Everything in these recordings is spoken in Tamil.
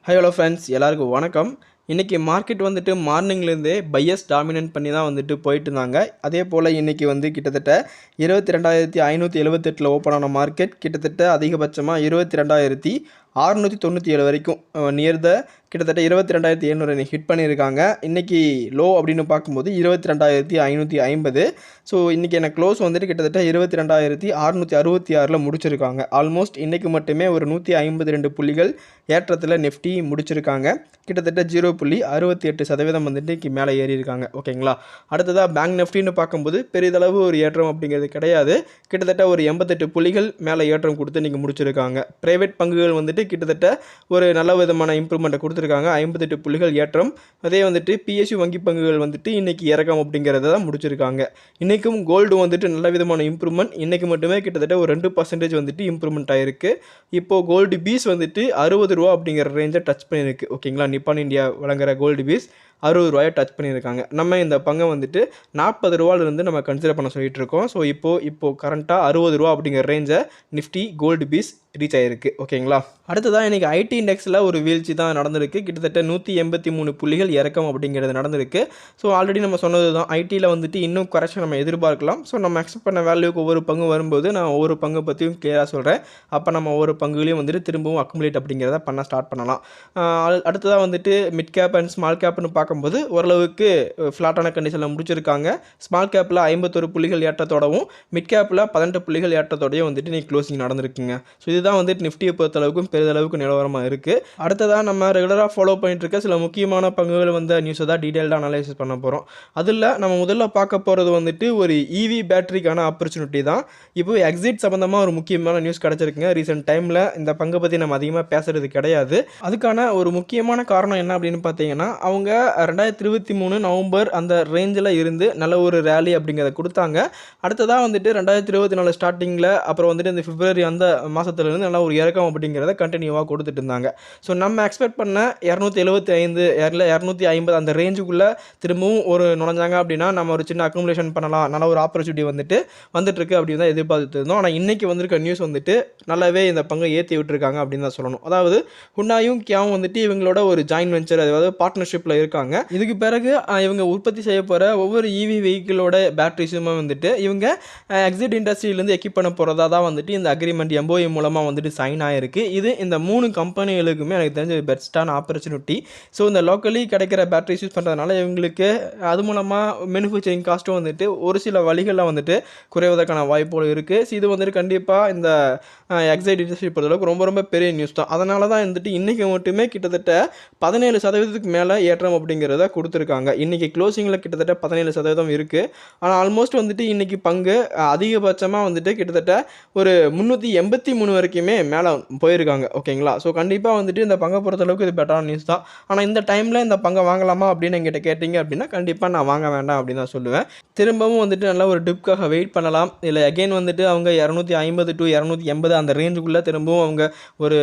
ஹலோ ஃப்ரெண்ட்ஸ், எல்லாருக்கும் வணக்கம். இன்றைக்கி மார்க்கெட் வந்துட்டு மார்னிங்லேருந்தே பையர்ஸ் டாமினேட் பண்ணி தான் வந்துட்டு போயிட்டு இருந்தாங்க. அதே போல் இன்றைக்கி வந்து கிட்டத்தட்ட 22,578 ஓப்பன் ஆன மார்க்கெட் கிட்டத்தட்ட அதிகபட்சமாக 22,697 வரைக்கும் நியர் த கிட்டத்தட்ட 22,700 ஹிட் பண்ணியிருக்காங்க. இன்றைக்கி லோ அப்படின்னு பார்க்கும்போது 22,550. ஸோ இன்றைக்கி எனக்கு க்ளோஸ் வந்துட்டு கிட்டத்தட்ட 22,666 முடிச்சிருக்காங்க. ஆல்மோஸ்ட் இன்றைக்கு மட்டுமே ஒரு 152 புள்ளிகள் ஏற்றத்தில் நிஃப்டி முடிச்சிருக்காங்க. கிட்டத்தட்ட 0.68% வந்துட்டு இன்றைக்கி மேலே ஏறி இருக்காங்க. ஓகேங்களா. அடுத்ததாக பேங்க் நிஃப்டின்னு பார்க்கும்போது பெரிதளவு ஒரு ஏற்றம் அப்படிங்கிறது கிடையாது. கிட்டத்தட்ட ஒரு 88 புள்ளிகள் மேலே ஏற்றம் கொடுத்து இன்றைக்கி முடிச்சிருக்காங்க. ப்ரைவேட் பங்குகள் வந்துட்டு கிட்டத்தட்ட ஒரு நல்ல விதமான இம்ப்ரூவ்மெண்ட்டை கொடுத்துருக்காங்க. 58 புள்ளிகள் ஏற்றம். அதே வந்துட்டு பிஎஸ்யூ வங்கி பங்குகள் வந்துட்டு இன்றைக்கி இறக்கம் அப்படிங்கிறத தான் முடிச்சிருக்காங்க. இன்றைக்கும் கோல்டு வந்துட்டு நல்ல விதமான இம்ப்ரூவ்மெண்ட். இன்றைக்கி மட்டுமே கிட்டத்தட்ட ஒரு 2% வந்துட்டு இம்ப்ரூவ்மெண்ட் ஆகிருக்கு. இப்போது கோல்டு பீஸ் வந்துட்டு ₹60 அப்படிங்கிற ரேஞ்சை டச் பண்ணியிருக்கு. ஓகேங்களா. நிப்பான் இந்தியா வழங்குற கோல்டு பீஸ் ₹60 டச் பண்ணியிருக்காங்க. நம்ம இந்த பங்கை வந்துட்டு ₹40 நம்ம கன்சிடர் பண்ண சொல்லிட்டு இருக்கோம். ஸோ இப்போது கரண்ட்டாக ₹60 அப்படிங்கிற ரேஞ்சை நிஃப்டி கோல்டு பீஸ் ரீச் ஆகிருக்கு. ஓகேங்களா. அடுத்ததான் இன்றைக்கி ஐடி இண்டெக்ஸில் ஒரு வீழ்ச்சி தான் நடந்திருக்கு. கிட்டத்தட்ட 183 புள்ளிகள் இறக்கம் அப்படிங்கிறது நடந்திருக்கு. ஸோ ஆல்ரெடி நம்ம சொன்னது தான், ஐடியில் வந்துட்டு இன்னும் கரெக்ஷன் நம்ம எதிர்பார்க்கலாம். ஸோ நம்ம எக்ஸ்பெக்ட் பண்ண வேல்யூக்கு ஒவ்வொரு பங்கு வரும்போது நான் ஒவ்வொரு பங்கை பற்றியும் கிளியராக சொல்கிறேன். அப்போ நம்ம ஒவ்வொரு பங்குகளையும் வந்துட்டு திரும்பவும் அக்குமுலேட் அப்படிங்கிறத பண்ண ஸ்டார்ட் பண்ணலாம். அடுத்ததாக வந்துட்டு மிட் கேப் அண்ட் ஸ்மால் கேப்னு பார்க்கும்போது ஓரளவுக்கு ஃப்ளாட்டான கண்டிஷனில் முடிச்சிருக்காங்க. ஸ்மால் கேப்பில் 51 புள்ளிகள் ஏற்றத்தோடவும் மிட் கேப்பில் 18 புள்ளிகள் ஏற்றத்தோடையும் வந்துட்டு இன்றைக்கி க்ளோசிங் நடந்திருக்குங்க. ஸோ இதுதான் வந்துட்டு நிஃப்டியை பொறுத்தளவுக்கும் பெரிதளவுக்கு நிலவரமாக இருக்குது. அடுத்ததாக நம்ம ரெகுலராக ஃபாலோ பண்ணிட்டு இருக்க சில முக்கியமான பங்குகள் வந்த நியூஸை தான் டீட்டெயில்டாக அனலைசிஸ் பண்ண போகிறோம். அதில் நம்ம முதல்ல பார்க்க போகிறது வந்துட்டு ஒரு இவி பேட்டரிக்கான ஆப்பர்ச்சுனிட்டி தான். இப்போ எக்ஸிட் சம்மந்தமாக ஒரு முக்கியமான நியூஸ் கிடச்சிருக்குங்க. ரீசெண்ட் டைமில் இந்த பங்கை பற்றி நம்ம அதிகமாக பேசுகிறது கிடையாது. அதுக்கான ஒரு முக்கியமான காரணம் என்ன அப்படின்னு பார்த்தீங்கன்னா, அவங்க 2023 நவம்பர் அந்த ரேஞ்சில் இருந்து நல்ல ஒரு ரேலி அப்படிங்கிறத கொடுத்தாங்க. அடுத்ததாக வந்துட்டு 2024 ஸ்டார்டிங்கில் அப்புறம் வந்துட்டு இந்த பிப்ரவரி அந்த மாதத்துலேருந்து நல்லா ஒரு இறக்கம் அப்படிங்கிறத கண்டினியூவாக கொடுத்துட்டு இருந்தாங்க. ஸோ நம்ம எக்ஸ்பெக்ட் பண்ண 275 250 அந்த ரேஞ்சுக்குள்ளே திரும்பவும் ஒரு நுழைஞ்சாங்க அப்படின்னா நம்ம ஒரு சின்ன அக்குமுலேஷன் பண்ணலாம், நல்ல ஒரு ஆப்பர்ச்சுனிட்டி வந்துட்டுருக்கு அப்படின்னு தான் எதிர்பார்த்துட்டு இருந்தோம். ஆனால் இன்றைக்கி வந்திருக்க நியூஸ் வந்துட்டு நல்லாவே இந்த பங்கை ஏற்றி விட்டுருக்காங்க அப்படின்னு தான் சொல்லணும். அதாவது ஹுண்டாயும் கியாவும் வந்துட்டு இவங்களோட ஒரு ஜாயின்ட் வெஞ்சர், அதாவது பார்ட்னர்ஷிப்பில் இருக்காங்க. இதுக்கு பிறகு இவங்க உற்பத்தி செய்ய போகிற ஒவ்வொரு இவி வெஹிக்கிளோட பேட்டரிஸுமே வந்துட்டு இவங்க எக்ஸிட் இண்டஸ்ட்ரியிலேருந்து எக்யூப் பண்ண போகிறதா தான் வந்துட்டு இந்த அக்ரிமெண்ட் MOU மூலமாக வந்துட்டு சைன் ஆகிருக்கு. இது இந்த 3 கம்பெனிகளுக்குமே எனக்கு தெரிஞ்ச பெஸ்ட்டான ஆப்பர்ச்சுனிட்டி. ஸோ இந்த லோக்கலி கிடைக்கிற பேட்டரிஸ் யூஸ் பண்ணுறதுனால இவங்களுக்கு அது மூலமாக மேனுஃபேக்சரிங் காஸ்ட்டும் வந்துட்டு ஒரு சில வழிகளில் வந்துட்டு குறைவதற்கான வாய்ப்புகள் இருக்குது. ஸோ இது வந்துட்டு கண்டிப்பாக இந்த எக்ஸைட் இண்டஸ்ட்ரி பொறுத்தளவுக்கு ரொம்ப ரொம்ப பெரிய நியூஸ் தான். அதனால தான் வந்துட்டு இன்றைக்கி மட்டுமே கிட்டத்தட்ட 17% மேலே ஏற்றம் அப்படிங்கிறத கொடுத்துருக்காங்க. இன்றைக்கி க்ளோசிங்கில் கிட்டத்தட்ட 17% இருக்குது. ஆனால் ஆல்மோஸ்ட் வந்துட்டு இன்றைக்கி பங்கு அதிகபட்சமாக வந்துட்டு கிட்டத்தட்ட ஒரு 383 வரைக்குமே மேலே போயிருக்காங்க. ஓகேங்களா. ஸோ கண்டிப்பாக வந்துட்டு இந்த பங்கை பொறுத்தளவுக்கு இது பெட்டரான நியூஸ் தான். ஆனால் இந்த டைமில் இந்த பங்கை வாங்கலாமா அப்படின்னு என்கிட்ட கேட்டிங்க அப்படின்னா கண்டிப்பாக நான் வாங்க வேண்டாம் அப்படின்னு தான் சொல்லுவேன். திரும்பவும் வந்துட்டு நல்லா ஒரு டிப்காக வெயிட் பண்ணலாம். இல்லை அகெயின் வந்துட்டு அவங்க 250 to 280 அந்த ரேஞ்சுக்குள்ளே திரும்பவும் அவங்க ஒரு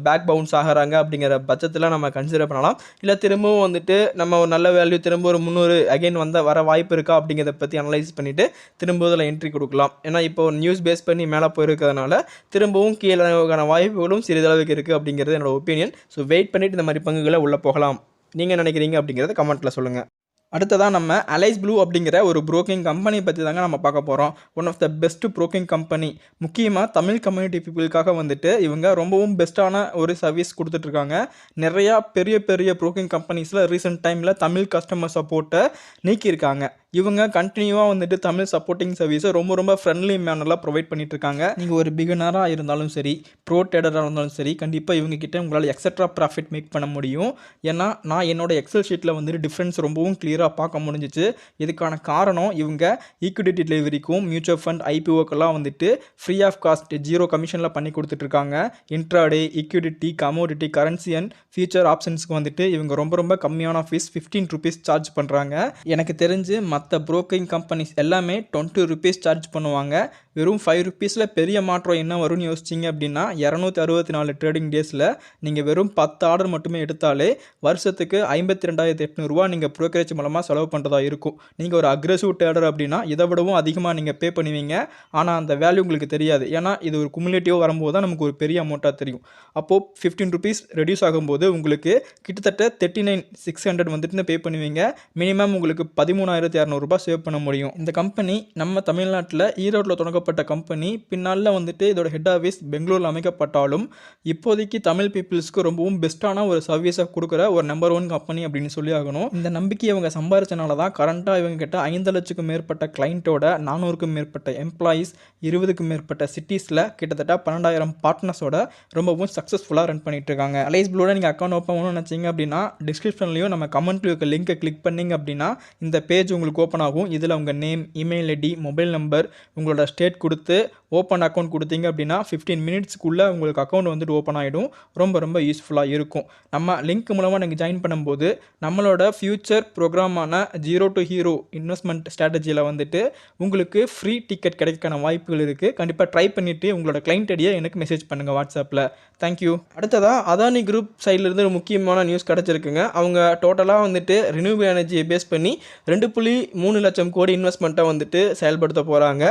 பேக் பவுன்ஸ் ஆகிறாங்க அப்படிங்கிற பட்சத்தில் நம்ம கன்சிடர் பண்ணலாம். இல்லை திரும்பவும் வந்துட்டு நம்ம ஒரு நல்ல வேல்யூ திரும்ப ஒரு 300 அகெயின் வர வாய்ப்பு இருக்கா அப்படிங்கிறத பற்றி அனலைஸ் பண்ணிவிட்டு திரும்ப அதில் என்ட்ரி கொடுக்கலாம். ஏன்னா இப்போ நியூஸ் பேஸ் பண்ணி மேலே போயிருக்கிறதுனால திரும்பவும் கீழே வாய்ப்புகளும் சிறிதளவுக்கு இருக்குது அப்படிங்கிறது என்னோட ஒப்பீனியன். ஸோ வெயிட் பண்ணிவிட்டு இந்த மாதிரி பங்குகளை உள்ளே போகலாம். நீங்கள் நினைக்கிறீங்க அப்படிங்கிறத கமெண்ட்டில் சொல்லுங்கள். அடுத்ததாக நம்ம அலைஸ் ப்ளூ அப்படிங்கிற ஒரு புரோக்கிங் கம்பெனி பற்றி தாங்க நம்ம பார்க்க போகிறோம். One of the best broking company. முக்கியமாக தமிழ் கம்யூனிட்டி பீப்புளுக்காக வந்துட்டு இவங்க ரொம்பவும் பெஸ்ட்டான ஒரு சர்வீஸ் கொடுத்துட்ருக்காங்க. நிறையா பெரிய பெரிய புரோக்கிங் கம்பெனிஸில் ரீசெண்ட் டைமில் தமிழ் கஸ்டமர் சப்போர்ட்டை நீக்கியிருக்காங்க. இவங்க கண்டினியூவாக வந்துட்டு தமிழ் சப்போர்ட்டிங் சர்வீஸை ரொம்ப ரொம்ப ஃப்ரெண்ட்லி மேனரில் ப்ரொவைட் பண்ணிகிட்ருக்காங்க. நீங்கள் ஒரு பிகினராக இருந்தாலும் சரி, ப்ரோ ட்ரேடராக இருந்தாலும் சரி, கண்டிப்பாக இவங்ககிட்ட உங்களால் எக்ஸட்ரா ப்ராஃபிட் மேக் பண்ண முடியும். ஏன்னா நான் என்னோட எக்ஸல் ஷீட்டில் வந்துட்டு டிஃப்ரென்ஸ் ரொம்பவும் கிளியராக பார்க்க முடிஞ்சிச்சு. இதுக்கான காரணம் இவங்க ஈக்விட்டி டெலிவரிக்கும் மியூச்சுவல் ஃபண்ட் IPOக்கெல்லாம் வந்துட்டு ஃப்ரீ ஆஃப் காஸ்ட் 0 கமிஷனில் பண்ணி கொடுத்துட்ருக்காங்க. Intraday, equity, commodity, currency and future ஆப்ஷன்ஸ்க்கு வந்துட்டு இவங்க ரொம்ப ரொம்ப கம்மியான ஃபீஸ் ₹15 சார்ஜ் பண்ணுறாங்க. எனக்கு தெரிஞ்சு மற்ற மற்ற புரோக்கரிங் கம்பெனிஸ் எல்லாமே 20 ருபீஸ் சார்ஜ் பண்ணுவாங்க. வெறும் 5 ருபீஸில் பெரிய மாற்றம் என்ன வரும்னு யோசிச்சிங்க அப்படின்னா 264 ட்ரேடிங் டேஸில் நீங்கள் வெறும் 10 ஆர்டர் மட்டுமே எடுத்தாலே வருஷத்துக்கு 52,800 ரூபா நீங்கள் ப்ரோக்கரேஜ் மூலமாக செலவு பண்ணுறதா இருக்கும். நீங்கள் ஒரு அக்ரெசிவ் ட்ரேடர் அப்படின்னா இதை விடவும் அதிகமாக நீங்கள் பே பண்ணுவீங்க. ஆனால் அந்த வேல்யூ உங்களுக்கு தெரியாது. ஏன்னா இது ஒரு குமுலேட்டிவாக வரும்போது தான் நமக்கு ஒரு பெரிய அமௌண்ட்டாக தெரியும். அப்போது 15 ருபீஸ் ரெடியூஸ் ஆகும்போது உங்களுக்கு கிட்டத்தட்ட 39,600 வந்துட்டு பே பண்ணுவீங்க. மினிமம் உங்களுக்கு 13,200 ரூபாய் சேவ் பண்ண முடியும். இந்த கம்பெனி நம்ம தமிழ்நாட்டில் ஈரோட்டில் தொடங்கப்பட்ட கம்பெனி. பின்னால் வந்துட்டு இதோட ஹெட் ஆஃபீஸ் பெங்களூரில் அமைக்கப்பட்டாலும் இப்போதைக்கு தமிழ் பீப்புள்ஸ்க்கு ரொம்பவும் பெஸ்ட்டான ஒரு சர்வீஸை கொடுக்குற ஒரு நம்பர் 1 கம்பெனி அப்படின்னு சொல்லி ஆகணும். இந்த நம்பிக்கை இவங்க சம்பாரிச்சனால தான் கரண்ட்டாக இவங்க கிட்ட 5 லட்சத்துக்கும் மேற்பட்ட கிளைண்ட்டோட 400க்கும் மேற்பட்ட எம்ப்ளாயீஸ் 20க்கும் மேற்பட்ட சிட்டிஸில் கிட்டத்தட்ட 12,000 பார்ட்னர்ஸோட ரொம்பவும் சக்ஸஸ்ஃபுல்லாக ரன் பண்ணிட்டு இருக்காங்க. அலைஸ் ப்ளூல நீங்கள் அக்கௌண்ட் ஓப்பன் பண்ணணும்னு நினச்சிங்க அப்படின்னா டிஸ்கிரிப்ஷன்லையும் நம்ம கமெண்ட்ல இருக்க லிங்கை கிளிக் பண்ணிங்க அப்படின்னா இந்த பேஜ் உங்களுக்கு ஓப்பன் ஆகும். இதில் உங்கள் name, email ID, mobile number, உங்களோட ஸ்டேட் கொடுத்து ஓப்பன் அக்கௌண்ட் கொடுத்தீங்க அப்படின்னா 15 மினிட்ஸ்க்குள்ளே உங்களுக்கு அக்கௌண்ட் வந்துட்டு ஓப்பன் ஆகிடும். ரொம்ப யூஸ்ஃபுல்லாக இருக்கும். நம்ம லிங்க் மூலமாக நீங்கள் ஜாயின் பண்ணும்போது நம்மளோட ஃபியூச்சர் ப்ரோக்ராமான 0 to Hero இன்வெஸ்ட்மெண்ட் ஸ்ட்ராட்டஜியில் வந்துட்டு உங்களுக்கு ஃப்ரீ டிக்கெட் கிடைக்கான வாய்ப்புகள் இருக்குது. கண்டிப்பாக ட்ரை பண்ணிவிட்டு உங்களோட கிளைண்ட் ஐடியை எனக்கு மெசேஜ் பண்ணுங்கள் வாட்ஸ்அப்பில். தேங்க்யூ. அடுத்ததாக அதானி குரூப் சைட்லேருந்து ஒரு முக்கியமான நியூஸ் கிடச்சிருக்குங்க. அவங்க டோட்டலாக வந்துட்டு ரினியூவபிள் எனர்ஜியை பேஸ் பண்ணி 2.3 லட்சம் கோடி இன்வெஸ்ட்மெண்ட்டை வந்துட்டு செயல்படுத்த போகிறாங்க.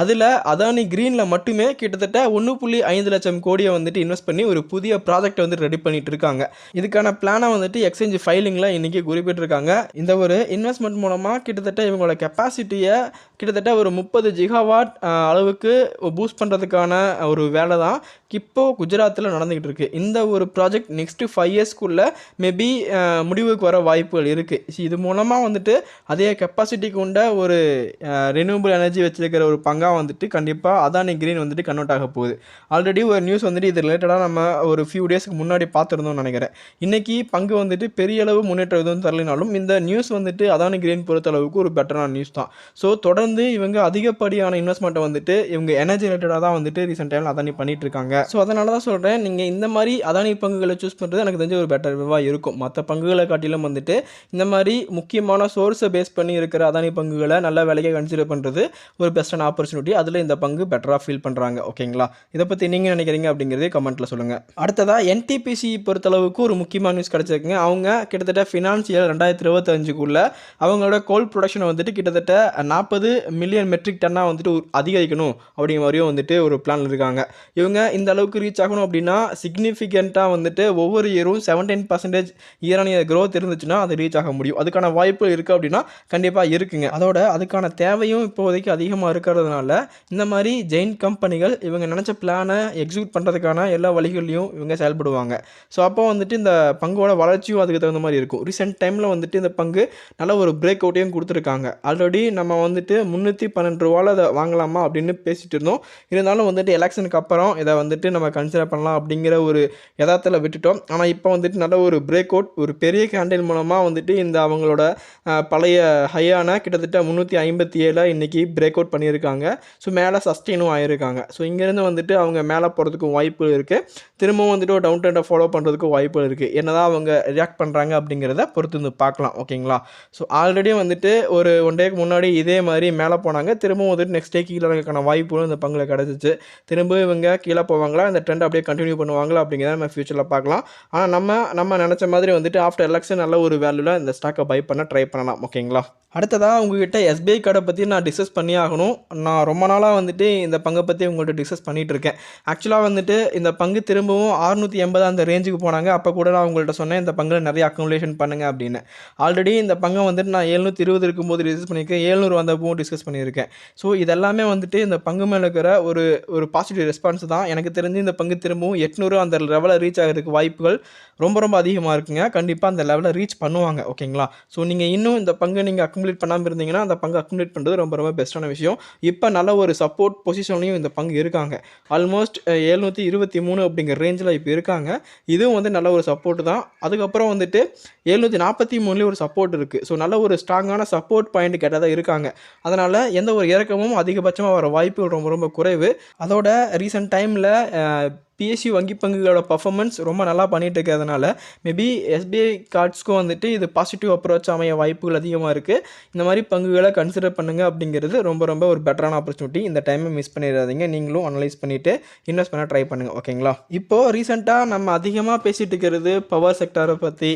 அதில் அதானி கிரீனில் மட்டுமே கிட்டத்தட்ட 1.5 லட்சம் கோடியை வந்துட்டு இன்வெஸ்ட் பண்ணி ஒரு புதிய ப்ராஜெக்ட் வந்து ரெடி பண்ணிட்டு இருக்காங்க. இதுக்கான பிளானை வந்துட்டு எக்ஸ்சேஞ்ச் ஃபைலிங்கில் இன்றைக்கி குறிப்பிட்டிருக்காங்க. இந்த ஒரு இன்வெஸ்ட்மெண்ட் மூலமாக கிட்டத்தட்ட இவங்களோட கெப்பாசிட்டியை கிட்டத்தட்ட ஒரு 30 ஜிகாவாட் அளவுக்கு பூஸ்ட் பண்ணுறதுக்கான ஒரு வேலை தான் இப்போது குஜராத்தில் நடந்துக்கிட்டு இருக்குது. இந்த ஒரு ப்ராஜெக்ட் நெக்ஸ்ட்டு 5 இயர்ஸ்க்குள்ளே மேபி முடிவுக்கு வர வாய்ப்புகள் இருக்குது. இது மூலமாக வந்துட்டு அதே கெப்பாசிட்டி கொண்ட ஒரு ரினியூவபிள் எனர்ஜி வச்சிருக்கிற ஒரு பங்காக வந்துட்டு கண்டிப்பாக அதானி கிரீன் வந்துட்டு கன்வெர்ட் ஆக போகுது. ஆல்ரெடி ஒரு நியூஸ் வந்துட்டு இது ரிலேட்டடாக நம்ம ஒரு ஃபியூ டேஸ்க்கு முன்னாடி பார்த்துருந்தோம்னு நினைக்கிறேன். இன்றைக்கி பங்கு வந்துட்டு பெரிய அளவு முன்னேற்றம் எதுவும் தரலினாலும் இந்த நியூஸ் வந்துட்டு அதானி கிரீன் பொறுத்தளவுக்கு ஒரு பெட்டரான நியூஸ் தான். ஸோ தொடர்ந்து இவங்க அதிகப்படியான இன்வெஸ்ட்மெண்ட்டை வந்துட்டு இவங்க எனர்ஜி ரிலேட்டடாக தான் வந்துட்டு ரீசெண்ட் டைமில் அதானி பண்ணிட்டு இருக்காங்க. ஸோ அதனால தான் சொல்கிறேன், நீங்கள் இந்த மாதிரி அதானி பங்குகளை சூஸ் பண்ணுறது எனக்கு தெரிஞ்ச ஒரு பெட்டர் விவாக இருக்கும். மற்ற பங்குகளை காட்டிலும் வந்துட்டு இந்த மாதிரி முக்கியமான சோர்ஸை பேஸ் பண்ணி இருக்கிற அதானி பங்குகளை நல்ல வேலையை கன்சிடர் பண்ணுறது ஒரு பெஸ்ட்டான ஆப்பர்ச்சுனிட்டி. அதில் இந்த பங்கு பெட்டராக ஃபீல் பண்ணுறாங்க. ஓகேங்களா? இதை பற்றி நீங்கள் நினைக்கிறீங்க அப்படிங்கிறதே கமெண்ட்டில் சொல்லுங்கள். அடுத்ததாக என்டிபிசி பொறுத்தளவுக்கு ஒரு முக்கியமான நியூஸ் கிடச்சிருக்குங்க. அவங்க கிட்டத்தட்ட ஃபினான்ஷியல் 2025க்குள்ளே அவங்களோட கோல் ப்ரொடக்ஷனை வந்துட்டு கிட்டத்தட்ட 40 மில்லியன் மெட்ரிக் டன்னாக வந்துட்டு அதிகரிக்கணும் அப்படிங்கிற மாதிரியும் வந்துட்டு ஒரு பிளான் இருக்காங்க. இவங்க இந்த அளவுக்கு ரீச் ஆகணும் அப்படின்னா சிக்னிஃபிகண்ட்டாக வந்துட்டு ஒவ்வொரு இயரும் 17% இயர் ஆன் இயர் க்ரோத் இருந்துச்சுன்னா அது ரீச் ஆக முடியும். அதுக்கான வாய்ப்பு இருக்குது அப்படின்னா கண்டிப்பாக இருக்குங்க. அதோட அதுக்கான தேவையும் இப்போதைக்கு அதிகமாக இருக்கிறதுனால இந்த மாதிரி ஜெயின்ட் கம்பெனிகள் இவங்க நினச்ச பிளானை எக்ஸிக்யூட் பண்ணுறதுக்கான எல்லா வழிகளையும் இவங்க செயல்படுவாங்க. ஸோ அப்போ வந்துட்டு இந்த பங்கோட வளர்ச்சியும் அதுக்கு தகுந்த மாதிரி இருக்கும். ரீசெண்ட் டைமில் வந்துட்டு இந்த பங்கு நல்ல ஒரு பிரேக் அவுட்டையும் கொடுத்துருக்காங்க. ஆல்ரெடி நம்ம வந்துட்டு 312 ரூபாவில் அதை வாங்கலாமா அப்படின்னு பேசிகிட்டு இருந்தோம். இருந்தாலும் வந்துட்டு எலெக்ஷனுக்கு அப்புறம் இதை வந்துட்டு நம்ம கன்சிடர் பண்ணலாம் அப்படிங்கிற ஒரு யதார்த்தத்தில் விட்டுட்டோம். ஆனால் இப்போ வந்துட்டு நல்ல ஒரு பிரேக் அவுட், ஒரு பெரிய கேண்டில் மூலமாக வந்துட்டு இந்த அவங்களோட பழைய ஹையான கிட்டத்தட்ட 357 இன்றைக்கி பிரேக் அவுட் பண்ணியிருக்காங்க. ஸோ மேலே சஸ்டெயினும் ஆகியிருக்காங்க. ஸோ இங்கேருந்து வந்துட்டு அவங்க மேலே போகிறதுக்கும் வாய்ப்பு இருக்குது. திரும்பவும் வந்துட்டு ஒரு டவுன் ட்ரெண்டை ஃபாலோ பண்ணுறதுக்கும் வாய்ப்பு இருக்குது. என்னதான் அவங்க ரியாக்ட் பண்ணுறாங்க அப்படிங்கிறத பொறுத்து வந்து பார்க்கலாம். ஓகேங்களா? ஸோ ஆல்ரெடி வந்துட்டு ஒரு 1 டேக்கு முன்னாடி இதே மாதிரி மேலே போனாங்க. திரும்பவும் வந்துட்டு நெக்ஸ்ட் டே கீழே இறங்கக்கான வாய்ப்புகளும் இந்த பங்கில் கிடச்சிச்சு. திரும்ப இவங்க கீழே போவாங்களா, இந்த ட்ரெண்ட் அப்படியே கண்டினியூ பண்ணுவாங்களா அப்படிங்கிறத நம்ம ஃபியூச்சரில் பார்க்கலாம். ஆனால் நம்ம நினச்ச மாதிரி வந்துட்டு ஆஃப்டர் எலெக்ஷன் நல்ல ஒரு வேல்யூவில் இந்த ஸ்டாக்கை பை பண்ண ட்ரை பண்ணலாம். ஓகேங்களா? அடுத்ததாக உங்ககிட்ட எஸ்பிஐ கார்டை பற்றி நான் டிஸ்கஸ் பண்ணி ஆகணும். நான் ரொம்ப நாளாக வந்துட்டு இந்த பங்கை பற்றி உங்கள்கிட்ட டிஸ்கஸ் பண்ணிகிட்டு இருக்கேன். ஆக்சுவலாக வந்துட்டு இந்த பங்கு திரும்பவும் 680 அந்த ரேஞ்சுக்கு போனாங்க. அப்போ கூட நான் உங்கள்கிட்ட சொன்னேன் இந்த பங்கில் நிறைய அக்குமுலேஷன் பண்ணுங்கள் அப்படின்னு. ஆல்ரெடி இந்த பங்கை வந்துட்டு நான் 720 இருக்கும்போது டிஸ்கஸ் பண்ணியிருக்கேன், 700 வந்தப்பவும் டிஸ்கஸ் பண்ணியிருக்கேன். ஸோ இதெல்லாமே வந்துட்டு இந்த பங்கு மேலே இருக்கிற ஒரு பாசிட்டிவ் ரெஸ்பான்ஸ் தான். எனக்கு தெரிஞ்சு இந்த பங்கு திரும்பவும் 800 அந்த லெவலில் ரீச் ஆகிறதுக்கு வாய்ப்புகள் ரொம்ப அதிகமாக இருக்குங்க. கண்டிப்பாக அந்த லெவலில் ரீச் பண்ணுவாங்க. ஓகேங்களா? ஸோ நீங்கள் இன்னும் இந்த பங்கு நீங்கள் அக்குமுலேட் பண்ணாமல் இருந்தீங்கன்னா அந்த பங்கு அக்குமுலேட் பண்ணுறது ரொம்ப பெஸ்ட்டான விஷயம். இப்போ நல்ல ஒரு சப்போர்ட் பொசிஷன்லையும் இந்த பங்கு இருக்காங்க. ஆல்மோஸ்ட் 723 அப்படிங்கிற ரேஞ்சில் இப்போ இருக்காங்க. இதுவும் வந்து நல்ல ஒரு சப்போர்ட் தான். அதுக்கப்புறம் வந்துட்டு 743 ஒரு சப்போர்ட் இருக்குது. ஸோ நல்ல ஒரு ஸ்ட்ராங்கான சப்போர்ட் பாயிண்ட் கேட்டதாக இருக்காங்க. அதனால் எந்த ஒரு இறக்கமும் அதிகபட்சமாக வர வாய்ப்புகள் ரொம்ப குறைவு. அதோட ரீசெண்ட் டைமில் பிஎஸ்யூ வங்கி பங்குகளோட பர்ஃபார்மன்ஸ் ரொம்ப நல்லா பண்ணிட்டு இருக்கிறதுனால மேபி எஸ்பிஐ கார்ட்ஸ்க்கும் வந்துட்டு இது பாசிட்டிவ் அப்ரோச் அமைய வாய்ப்புகள் அதிகமாக இருக்குது. இந்த மாதிரி பங்குகளை கன்சிடர் பண்ணுங்கள் அப்படிங்கிறது ரொம்ப ரொம்ப ஒரு பெட்டரான ஆப்பர்ச்சுனிட்டி. இந்த டைமை மிஸ் பண்ணிடாதீங்க. நீங்களும் அனலைஸ் பண்ணிவிட்டு இன்வெஸ்ட் பண்ண ட்ரை பண்ணுங்கள். ஓகேங்களா? இப்போது ரீசெண்டாக நம்ம அதிகமாக பேசிகிட்டு இருக்கிறது பவர் செக்டாரை பற்றி,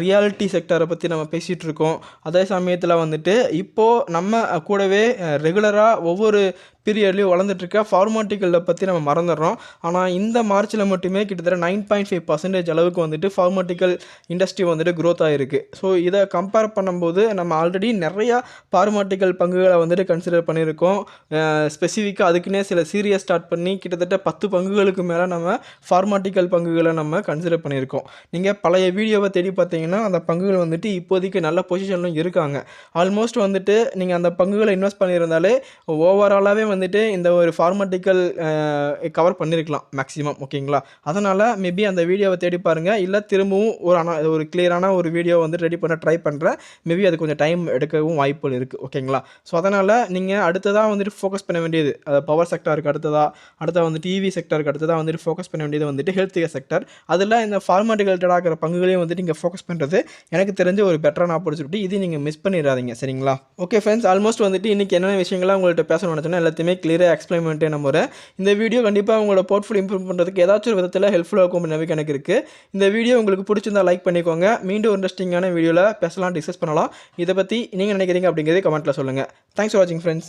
ரியாலிட்டி செக்டாரை பற்றி நம்ம பேசிகிட்டு இருக்கோம். அதே சமயத்தில் வந்துட்டு இப்போது நம்ம கூடவே ரெகுலராக ஒவ்வொரு பீரியட்லேயும் வளர்ந்துட்டுருக்க ஃபார்மாட்டிகளில் பற்றி நம்ம மறந்துடுறோம். ஆனால் இந்த மார்ச்சில் மட்டுமே கிட்டத்தட்ட 9.5% அளவுக்கு வந்துட்டு ஃபார்மாட்டிக்கல் இண்டஸ்ட்ரி வந்துட்டு க்ரோத் ஆகிருக்கு. ஸோ இதை கம்பேர் பண்ணும்போது நம்ம ஆல்ரெடி நிறையா ஃபார்மாட்டிக்கல் பங்குகளை வந்துட்டு கன்சிடர் பண்ணியிருக்கோம். ஸ்பெசிஃபிக்காக அதுக்குன்னே சில சீரியஸ் ஸ்டார்ட் பண்ணி கிட்டத்தட்ட 10 பங்குகளுக்கு மேலே நம்ம ஃபார்மாட்டிக்கல் பங்குகளை நம்ம கன்சிடர் பண்ணியிருக்கோம். நீங்கள் பழைய வீடியோவை தேடி பார்த்தீங்கன்னா அந்த பங்குகள் வந்துட்டு இப்போதைக்கு நல்ல பொசிஷன்லும் இருக்காங்க. ஆல்மோஸ்ட் வந்துட்டு நீங்கள் அந்த பங்குகளை இன்வெஸ்ட் பண்ணியிருந்தாலே ஓவராலாகவே வந்துட்டு இந்த ஒரு ஃபார்மாட்டிக்கல் கவர் பண்ணியிருக்கலாம் மேக்ஸிமம். ஓகேங்களா? அதனால் மேபி அந்த வீடியோவை தேடி பாருங்கள். இல்லை திரும்பவும் ஒரு கிளியரான ஒரு வீடியோ வந்து ரெடி பண்ண ட்ரை பண்ணுறேன். மேபி அது கொஞ்சம் டைம் எடுக்கவும் வாய்ப்புகள் இருக்குது. ஓகேங்களா? ஸோ அதனால் நீங்கள் அடுத்ததாக வந்துட்டு ஃபோக்கஸ் பண்ண வேண்டியது பவர் செக்டாருக்கு அடுத்ததாக வந்துட்டு இவி செக்டாருக்கு அடுத்ததாக வந்துட்டு ஃபோக்கஸ் பண்ண வேண்டியது வந்துட்டு ஹெல்த் கேர் செக்டர். அதில் இந்த ஃபார்மாட்டிக்கல் ஆகிற பங்குகளையும் வந்துட்டு நீங்கள் ஃபோக்கஸ் பண்ணுறது எனக்கு தெரிஞ்ச ஒரு பெட்டரான ஆப்பர்ச்சுனிட்டி. இது நீங்கள் மிஸ் பண்ணிடாதீங்க. சரிங்களா? ஓகே ஃப்ரெண்ட்ஸ், ஆல்மோஸ்ட் வந்துட்டு இன்றைக்கி என்னென்ன விஷயங்கள்லாம் உங்கள்கிட்ட பேசணும்னு நினச்சோன்னா எல்லாத்தையுமே கிளியராக எக்ஸ்பிளைன் பண்ணிட்டு நம்புறேன். இந்த வீடியோ கண்டிப்பாக உங்களோட போர்ட்ஃபோலியோ இம்ப்ரூவ் பண்ணுறதுக்கு ஏதாச்சும் ஒரு விதத்தில் ஹெல்ப்ஃபுல்லாக இருக்கும் நம்பிக்கை எனக்கு இருக்குது. இந்த வீடியோ உங்களுக்கு பிடிச்சிருந்தா லைக் பண்ணிக்கோங்க. மீண்டும் இன்ட்ரெஸ்டிங்கான வீடியோவில் பேசலாம், டிஸ்கஸ் பண்ணலாம். இதை பற்றி நீங்கள் நினைக்கிறீங்க அப்படிங்கிறதே கமெண்ட்டில் சொல்லுங்கள். தேங்க்ஸ் ஃபார் வாட்சிங் ஃப்ரெண்ட்ஸ்.